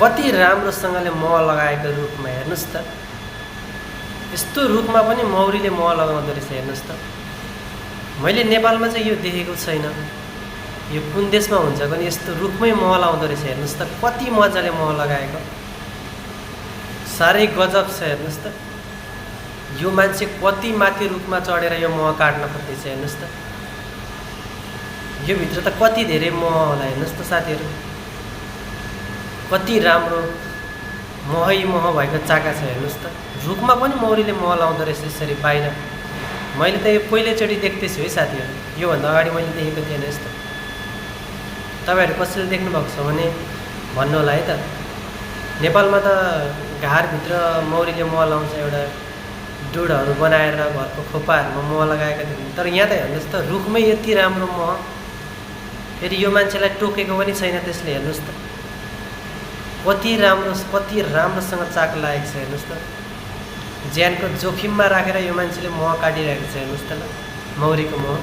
कति राम्रोसँगले मह लगाएको रुखमा हेर्नुहोस् त। यस्तो रुखमा पनि मौरीले मह लगाउँदो रहेछ हेर्नुहोस् त। मैले नेपालमा चाहिँ यो देखेको छैन। यो कुन देशमा हुन्छ भने यस्तो रुखमै मह लाउँदो रहेछ हेर्नुहोस् त। कति मजाले मह लगाएको, साह्रै गजब छ हेर्नुहोस् त। यो मान्छे कति माथि रुखमा चढेर यो मह काट्न खोज्दैछ हेर्नुहोस् त। यो भित्र त कति धेरै मह होला हेर्नुहोस् त साथीहरू। कति राम्रो महै मह भएको चाका छ हेर्नुहोस् त। रुखमा पनि मौरीले मह लाउँदो रहेछ यसरी बाहिर। मैले त यो पहिलोचोटि देख्दैछु है साथीहरू। योभन्दा अगाडि मैले देखेको थिएन यस्तो। तपाईँहरू कसैले देख्नुभएको छ भने भन्नु होला है त। नेपालमा त घारभित्र मौरीले मह लाउँछ, एउटा डुडहरू बनाएर घरको खोपाहरूमा मह लगाएका थिए। तर यहाँ त हेर्नुहोस् त, रुखमै यति राम्रो मह। फेरि यो मान्छेलाई टोकेको पनि छैन त्यसले हेर्नुहोस् त। कति राम्रोसँग चाक लागेको छ हेर्नुहोस् त। ज्यानको जोखिममा राखेर यो मान्छेले मह काटिरहेको छ हेर्नुहोस् त ल, मौरीको मह।